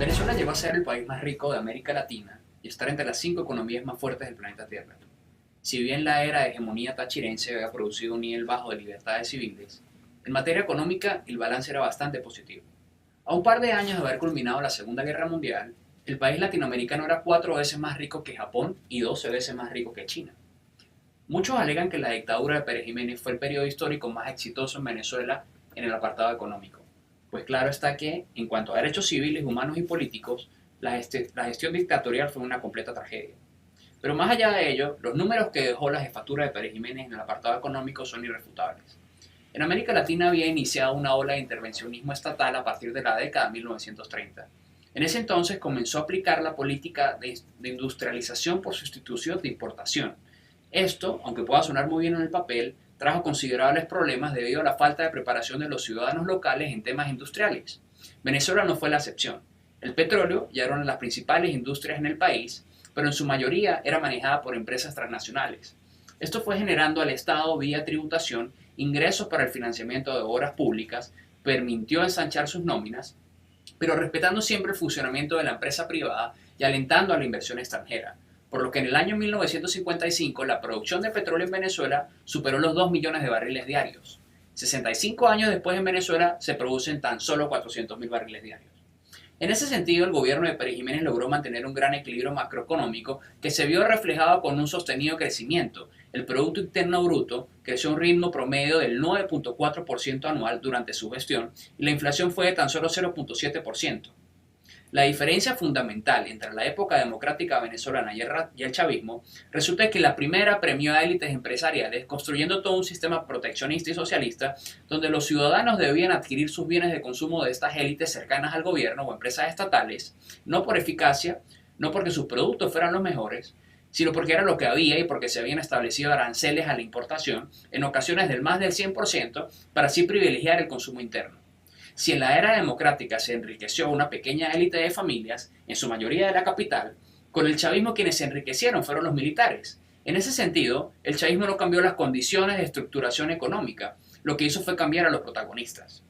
Venezuela llegó a ser el país más rico de América Latina y estar entre las 5 economías más fuertes del planeta Tierra. Si bien la era de hegemonía tachirense había producido un nivel bajo de libertades civiles, en materia económica el balance era bastante positivo. A un par de años de haber culminado la Segunda Guerra Mundial, el país latinoamericano era 4 veces más rico que Japón y 12 veces más rico que China. Muchos alegan que la dictadura de Pérez Jiménez fue el periodo histórico más exitoso en Venezuela en el apartado económico. Pues claro está que, en cuanto a derechos civiles, humanos y políticos, la gestión dictatorial fue una completa tragedia. Pero más allá de ello, los números que dejó la jefatura de Pérez Jiménez en el apartado económico son irrefutables. En América Latina había iniciado una ola de intervencionismo estatal a partir de la década de 1930. En ese entonces comenzó a aplicar la política de industrialización por sustitución de importación. Esto, aunque pueda sonar muy bien en el papel, trajo considerables problemas debido a la falta de preparación de los ciudadanos locales en temas industriales. Venezuela no fue la excepción. El petróleo ya era una de las principales industrias en el país, pero en su mayoría era manejada por empresas transnacionales. Esto fue generando al Estado vía tributación ingresos para el financiamiento de obras públicas, permitió ensanchar sus nóminas, pero respetando siempre el funcionamiento de la empresa privada y alentando a la inversión extranjera, por lo que en el año 1955 la producción de petróleo en Venezuela superó los 2 millones de barriles diarios. 65 años después en Venezuela se producen tan solo 400.000 barriles diarios. En ese sentido, el gobierno de Pérez Jiménez logró mantener un gran equilibrio macroeconómico que se vio reflejado con un sostenido crecimiento. El Producto Interno Bruto creció a un ritmo promedio del 9.4% anual durante su gestión y la inflación fue de tan solo 0.7%. La diferencia fundamental entre la época democrática venezolana y el chavismo resulta que la primera premió a élites empresariales construyendo todo un sistema proteccionista y socialista donde los ciudadanos debían adquirir sus bienes de consumo de estas élites cercanas al gobierno o empresas estatales, no por eficacia, no porque sus productos fueran los mejores, sino porque era lo que había y porque se habían establecido aranceles a la importación, en ocasiones del más del 100%, para así privilegiar el consumo interno. Si en la era democrática se enriqueció una pequeña élite de familias, en su mayoría de la capital, con el chavismo quienes se enriquecieron fueron los militares. En ese sentido, el chavismo no cambió las condiciones de estructuración económica, lo que hizo fue cambiar a los protagonistas.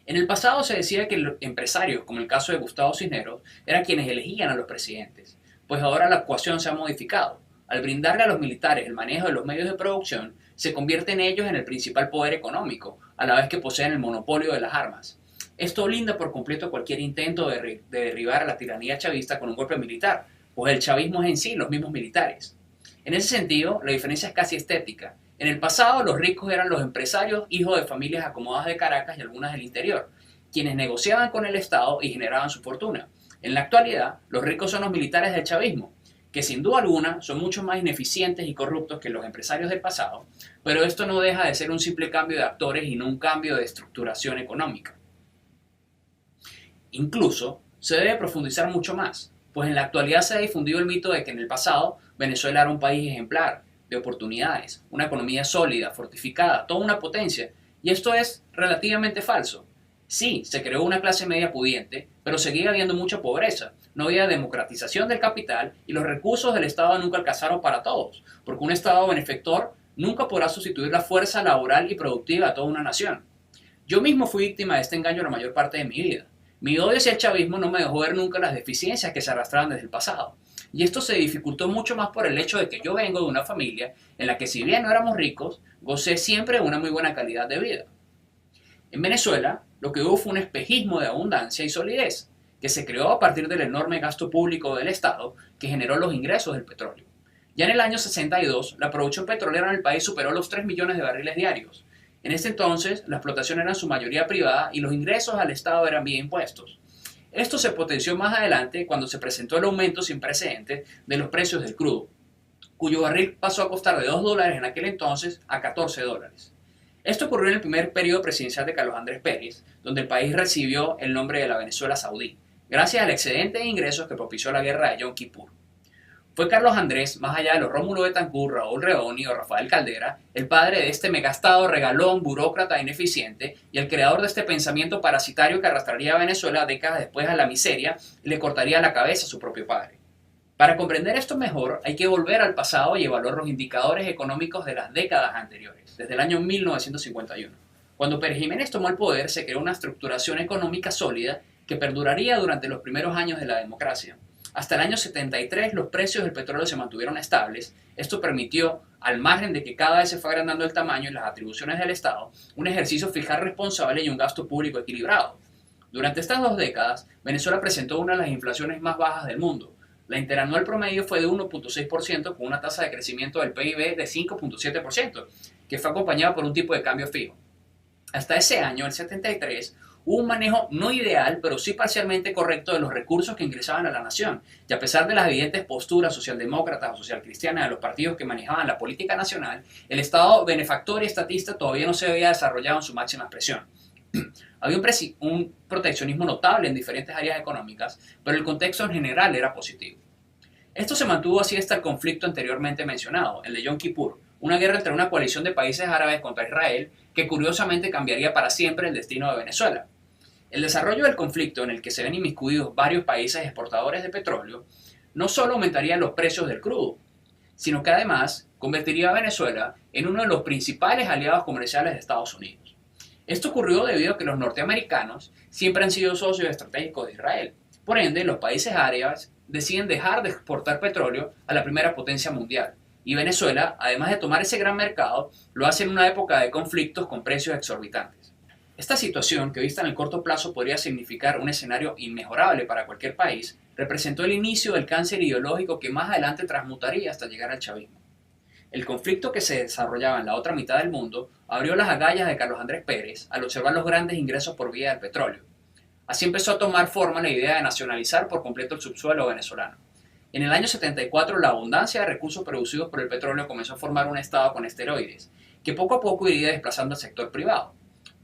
En el pasado se decía que los empresarios, como el caso de Gustavo Cisneros, eran quienes elegían a los presidentes, pues ahora la ecuación se ha modificado. Al brindarle a los militares el manejo de los medios de producción, se convierten ellos en el principal poder económico, a la vez que poseen el monopolio de las armas. Esto blinda por completo cualquier intento de derribar a la tiranía chavista con un golpe militar, pues el chavismo es en sí los mismos militares. En ese sentido, la diferencia es casi estética. En el pasado, los ricos eran los empresarios, hijos de familias acomodadas de Caracas y algunas del interior, quienes negociaban con el Estado y generaban su fortuna. En la actualidad, los ricos son los militares del chavismo, que sin duda alguna son mucho más ineficientes y corruptos que los empresarios del pasado, pero esto no deja de ser un simple cambio de actores y no un cambio de estructuración económica. Incluso, se debe profundizar mucho más, pues en la actualidad se ha difundido el mito de que en el pasado Venezuela era un país ejemplar, de oportunidades, una economía sólida, fortificada, toda una potencia, y esto es relativamente falso. Sí, se creó una clase media pudiente, pero seguía habiendo mucha pobreza, no había democratización del capital y los recursos del Estado nunca alcanzaron para todos, porque un Estado benefactor nunca podrá sustituir la fuerza laboral y productiva de toda una nación. Yo mismo fui víctima de este engaño la mayor parte de mi vida. Mi odio hacia el chavismo no me dejó ver nunca las deficiencias que se arrastraban desde el pasado. Y esto se dificultó mucho más por el hecho de que yo vengo de una familia en la que si bien no éramos ricos, gocé siempre de una muy buena calidad de vida. En Venezuela, lo que hubo fue un espejismo de abundancia y solidez, que se creó a partir del enorme gasto público del Estado que generó los ingresos del petróleo. Ya en el año 62, la producción petrolera en el país superó los 3 millones de barriles diarios. En este entonces, la explotación era en su mayoría privada y los ingresos al Estado eran vía impuestos. Esto se potenció más adelante cuando se presentó el aumento sin precedentes de los precios del crudo, cuyo barril pasó a costar de $2 en aquel entonces a $14. Esto ocurrió en el primer periodo presidencial de Carlos Andrés Pérez, donde el país recibió el nombre de la Venezuela Saudí, gracias al excedente de ingresos que propició la guerra de Yom Kippur. Fue Carlos Andrés, más allá de los Rómulo Betancourt, Raúl Reoni o Rafael Caldera, el padre de este megastado regalón, burócrata e ineficiente y el creador de este pensamiento parasitario que arrastraría a Venezuela décadas después a la miseria y le cortaría la cabeza a su propio padre. Para comprender esto mejor, hay que volver al pasado y evaluar los indicadores económicos de las décadas anteriores, desde el año 1951. Cuando Pérez Jiménez tomó el poder, se creó una estructuración económica sólida que perduraría durante los primeros años de la democracia. Hasta el año 73 los precios del petróleo se mantuvieron estables. Esto permitió, al margen de que cada vez se fue agrandando el tamaño y las atribuciones del Estado, un ejercicio fiscal responsable y un gasto público equilibrado. Durante estas 2 décadas, Venezuela presentó una de las inflaciones más bajas del mundo. La interanual promedio fue de 1.6% con una tasa de crecimiento del PIB de 5.7%, que fue acompañada por un tipo de cambio fijo. Hasta ese año, el 73, hubo un manejo no ideal, pero sí parcialmente correcto de los recursos que ingresaban a la nación, y a pesar de las evidentes posturas socialdemócratas o socialcristianas de los partidos que manejaban la política nacional, el Estado benefactor y estatista todavía no se había desarrollado en su máxima expresión. Había un proteccionismo notable en diferentes áreas económicas, pero el contexto en general era positivo. Esto se mantuvo así hasta el conflicto anteriormente mencionado, el de Yom Kippur, una guerra entre una coalición de países árabes contra Israel que curiosamente cambiaría para siempre el destino de Venezuela. El desarrollo del conflicto, en el que se ven inmiscuidos varios países exportadores de petróleo, no solo aumentaría los precios del crudo, sino que además convertiría a Venezuela en uno de los principales aliados comerciales de Estados Unidos. Esto ocurrió debido a que los norteamericanos siempre han sido socios estratégicos de Israel. Por ende, los países árabes deciden dejar de exportar petróleo a la primera potencia mundial. Y Venezuela, además de tomar ese gran mercado, lo hace en una época de conflictos con precios exorbitantes. Esta situación, que vista en el corto plazo podría significar un escenario inmejorable para cualquier país, representó el inicio del cáncer ideológico que más adelante transmutaría hasta llegar al chavismo. El conflicto que se desarrollaba en la otra mitad del mundo abrió las agallas de Carlos Andrés Pérez al observar los grandes ingresos por vía del petróleo. Así empezó a tomar forma la idea de nacionalizar por completo el subsuelo venezolano. En el año 74 la abundancia de recursos producidos por el petróleo comenzó a formar un estado con esteroides, que poco a poco iría desplazando al sector privado.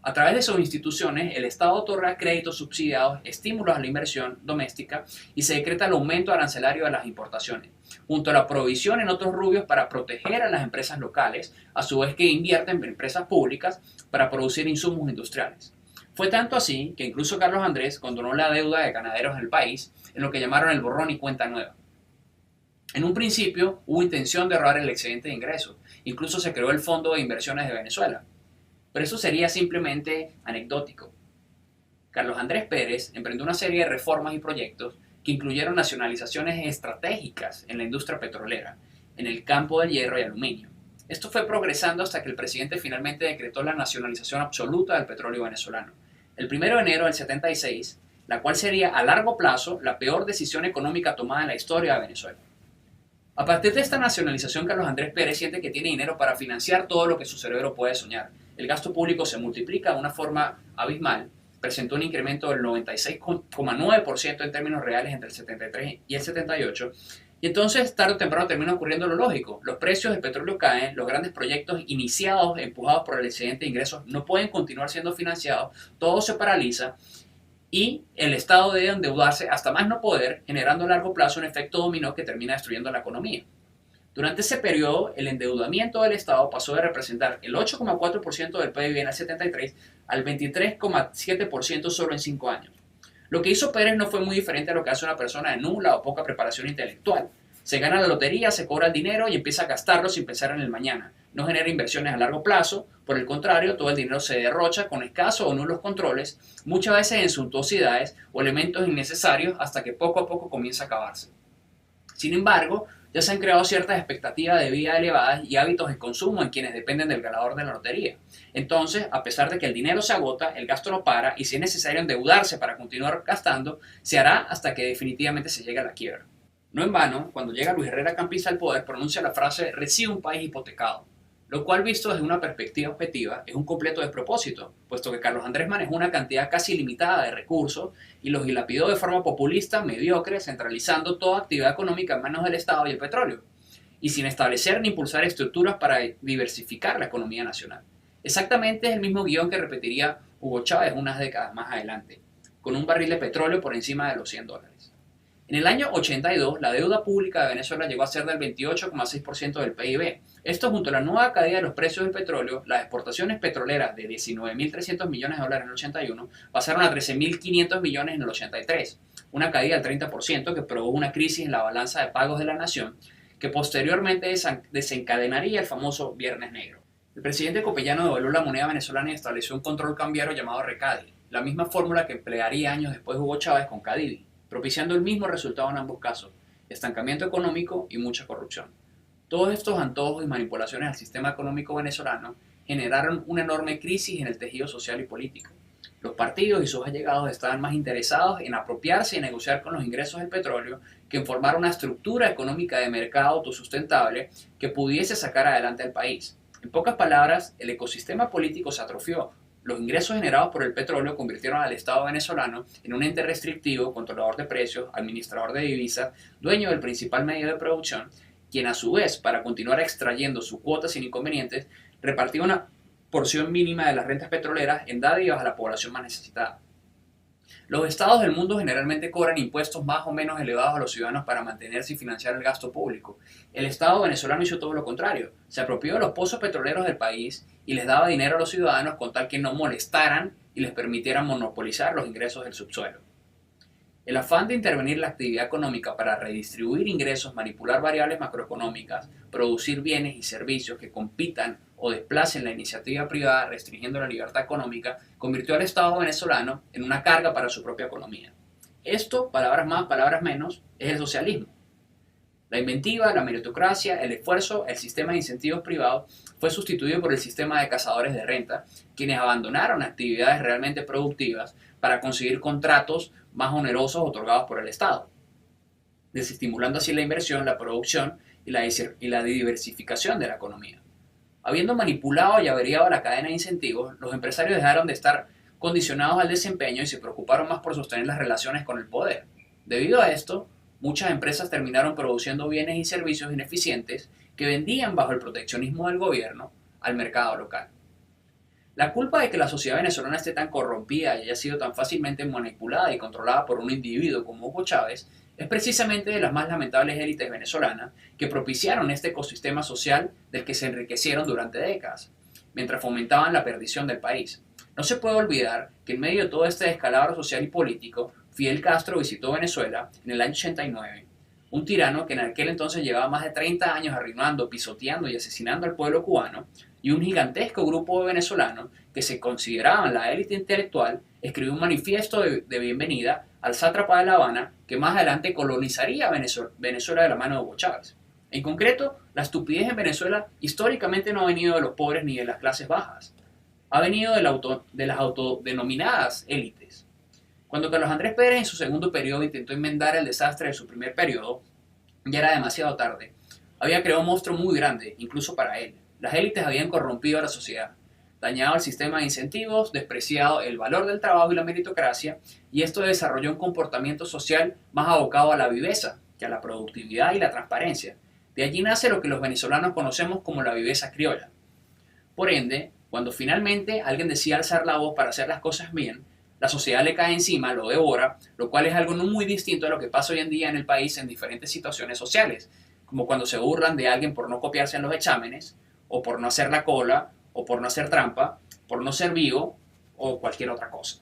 A través de sus instituciones, el Estado otorga créditos subsidiados, estímulos a la inversión doméstica y se decreta el aumento arancelario de las importaciones, junto a la provisión en otros rubros para proteger a las empresas locales, a su vez que invierten en empresas públicas para producir insumos industriales. Fue tanto así que incluso Carlos Andrés condonó la deuda de ganaderos del país en lo que llamaron el borrón y cuenta nueva. En un principio hubo intención de ahorrar el excedente de ingresos, incluso se creó el Fondo de Inversiones de Venezuela. Pero eso sería simplemente anecdótico. Carlos Andrés Pérez emprendió una serie de reformas y proyectos que incluyeron nacionalizaciones estratégicas en la industria petrolera, en el campo del hierro y aluminio. Esto fue progresando hasta que el presidente finalmente decretó la nacionalización absoluta del petróleo venezolano, el 1 de enero del 76, la cual sería a largo plazo la peor decisión económica tomada en la historia de Venezuela. A partir de esta nacionalización, Carlos Andrés Pérez siente que tiene dinero para financiar todo lo que su cerebro puede soñar. El gasto público se multiplica de una forma abismal, presentó un incremento del 96,9% en términos reales entre el 73 y el 78, y entonces tarde o temprano termina ocurriendo lo lógico. Los precios del petróleo caen, los grandes proyectos iniciados, empujados por el excedente de ingresos, no pueden continuar siendo financiados, todo se paraliza, y el Estado debe endeudarse hasta más no poder, generando a largo plazo un efecto dominó que termina destruyendo la economía. Durante ese periodo, el endeudamiento del Estado pasó de representar el 8,4% del PIB en el 73 al 23,7% solo en 5 años. Lo que hizo Pérez no fue muy diferente a lo que hace una persona de nula o poca preparación intelectual. Se gana la lotería, se cobra el dinero y empieza a gastarlo sin pensar en el mañana. No genera inversiones a largo plazo, por el contrario, todo el dinero se derrocha con escasos o nulos controles, muchas veces en suntuosidades o elementos innecesarios hasta que poco a poco comienza a acabarse. Sin embargo, ya se han creado ciertas expectativas de vida elevadas y hábitos de consumo en quienes dependen del ganador de la lotería. Entonces, a pesar de que el dinero se agota, el gasto no para y si es necesario endeudarse para continuar gastando, se hará hasta que definitivamente se llegue a la quiebra. No en vano, cuando llega Luis Herrera Campins al poder, pronuncia la frase "recibe un país hipotecado", lo cual visto desde una perspectiva objetiva es un completo despropósito, puesto que Carlos Andrés manejó una cantidad casi ilimitada de recursos y los dilapidó de forma populista, mediocre, centralizando toda actividad económica en manos del Estado y el petróleo, y sin establecer ni impulsar estructuras para diversificar la economía nacional. Exactamente es el mismo guión que repetiría Hugo Chávez unas décadas más adelante, con un barril de petróleo por encima de los $100. En el año 82, la deuda pública de Venezuela llegó a ser del 28,6% del PIB. Esto junto a la nueva caída de los precios del petróleo, las exportaciones petroleras de 19.300 millones de dólares en el 81 pasaron a 13.500 millones en el 83, una caída del 30% que produjo una crisis en la balanza de pagos de la nación que posteriormente desencadenaría el famoso Viernes Negro. El presidente Copellano devaluó la moneda venezolana y estableció un control cambiario llamado RECADI, la misma fórmula que emplearía años después Hugo Chávez con Cadivi, propiciando el mismo resultado en ambos casos: estancamiento económico y mucha corrupción. Todos estos antojos y manipulaciones al sistema económico venezolano generaron una enorme crisis en el tejido social y político. Los partidos y sus allegados estaban más interesados en apropiarse y negociar con los ingresos del petróleo que en formar una estructura económica de mercado autosustentable que pudiese sacar adelante al país. En pocas palabras, el ecosistema político se atrofió. Los ingresos generados por el petróleo convirtieron al Estado venezolano en un ente restrictivo, controlador de precios, administrador de divisas, dueño del principal medio de producción, quien a su vez, para continuar extrayendo su cuota sin inconvenientes, repartía una porción mínima de las rentas petroleras en dádivas a la población más necesitada. Los estados del mundo generalmente cobran impuestos más o menos elevados a los ciudadanos para mantenerse y financiar el gasto público. El Estado venezolano hizo todo lo contrario: se apropió de los pozos petroleros del país y les daba dinero a los ciudadanos con tal que no molestaran y les permitieran monopolizar los ingresos del subsuelo. El afán de intervenir en la actividad económica para redistribuir ingresos, manipular variables macroeconómicas, producir bienes y servicios que compitan o desplacen la iniciativa privada restringiendo la libertad económica, convirtió al Estado venezolano en una carga para su propia economía. Esto, palabras más, palabras menos, es el socialismo. La inventiva, la meritocracia, el esfuerzo, el sistema de incentivos privados fue sustituido por el sistema de cazadores de renta, quienes abandonaron actividades realmente productivas para conseguir contratos más onerosos otorgados por el Estado, desestimulando así la inversión, la producción y la diversificación de la economía. Habiendo manipulado y averiado la cadena de incentivos, los empresarios dejaron de estar condicionados al desempeño y se preocuparon más por sostener las relaciones con el poder. Debido a esto, muchas empresas terminaron produciendo bienes y servicios ineficientes que vendían bajo el proteccionismo del gobierno al mercado local. La culpa de que la sociedad venezolana esté tan corrompida y haya sido tan fácilmente manipulada y controlada por un individuo como Hugo Chávez es precisamente de las más lamentables élites venezolanas que propiciaron este ecosistema social del que se enriquecieron durante décadas, mientras fomentaban la perdición del país. No se puede olvidar que en medio de todo este descalabro social y político, Fidel Castro visitó Venezuela en el año 89, un tirano que en aquel entonces llevaba más de 30 años arruinando, pisoteando y asesinando al pueblo cubano, y un gigantesco grupo de venezolanos que se consideraban la élite intelectual escribió un manifiesto de bienvenida al sátrapa de La Habana que más adelante colonizaría Venezuela de la mano de Hugo Chávez. En concreto, la estupidez en Venezuela históricamente no ha venido de los pobres ni de las clases bajas, ha venido de las autodenominadas élites. Cuando Carlos Andrés Pérez en su segundo periodo intentó enmendar el desastre de su primer periodo, ya era demasiado tarde. Había creado un monstruo muy grande, incluso para él. Las élites habían corrompido a la sociedad, dañado el sistema de incentivos, despreciado el valor del trabajo y la meritocracia, y esto desarrolló un comportamiento social más abocado a la viveza que a la productividad y la transparencia. De allí nace lo que los venezolanos conocemos como la viveza criolla. Por ende, cuando finalmente alguien decide alzar la voz para hacer las cosas bien, la sociedad le cae encima, lo devora, lo cual es algo no muy distinto a lo que pasa hoy en día en el país en diferentes situaciones sociales, como cuando se burlan de alguien por no copiarse en los exámenes, o por no hacer la cola, o por no hacer trampa, por no ser vivo, o cualquier otra cosa.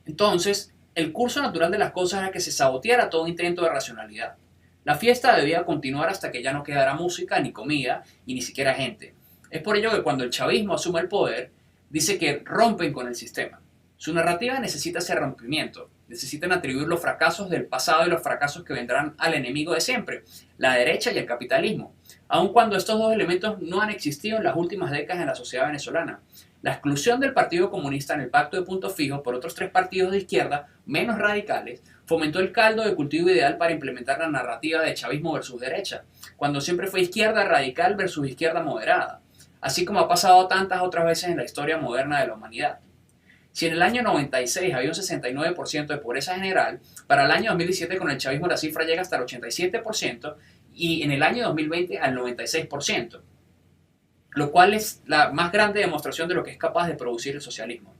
Entonces, el curso natural de las cosas era que se saboteara todo intento de racionalidad. La fiesta debía continuar hasta que ya no quedara música, ni comida, y ni siquiera gente. Es por ello que cuando el chavismo asume el poder, dice que rompen con el sistema. Su narrativa necesita ese rompimiento. Necesitan atribuir los fracasos del pasado y los fracasos que vendrán al enemigo de siempre, la derecha y el capitalismo, aun cuando estos dos elementos no han existido en las últimas décadas en la sociedad venezolana. La exclusión del Partido Comunista en el Pacto de Punto Fijo por otros tres partidos de izquierda menos radicales fomentó el caldo de cultivo ideal para implementar la narrativa de chavismo versus derecha, cuando siempre fue izquierda radical versus izquierda moderada, así como ha pasado tantas otras veces en la historia moderna de la humanidad. Si en el año 96 había un 69% de pobreza general, para el año 2017 con el chavismo la cifra llega hasta el 87% y en el año 2020 al 96%, lo cual es la más grande demostración de lo que es capaz de producir el socialismo.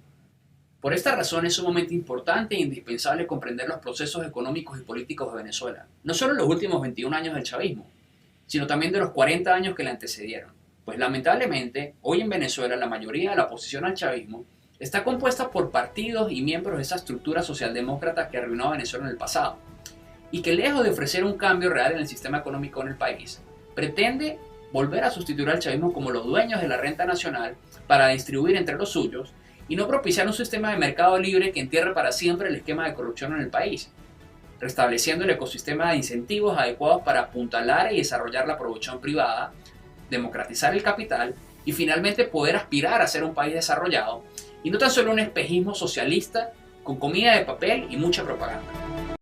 Por esta razón es sumamente importante e indispensable comprender los procesos económicos y políticos de Venezuela, no solo los últimos 21 años del chavismo, sino también de los 40 años que le antecedieron, pues lamentablemente hoy en Venezuela la mayoría de la oposición al chavismo está compuesta por partidos y miembros de esa estructura socialdemócrata que arruinó a Venezuela en el pasado, y que lejos de ofrecer un cambio real en el sistema económico en el país, pretende volver a sustituir al chavismo como los dueños de la renta nacional para distribuir entre los suyos y no propiciar un sistema de mercado libre que entierre para siempre el esquema de corrupción en el país, restableciendo el ecosistema de incentivos adecuados para apuntalar y desarrollar la producción privada, democratizar el capital y finalmente poder aspirar a ser un país desarrollado y no tan solo un espejismo socialista con comida de papel y mucha propaganda.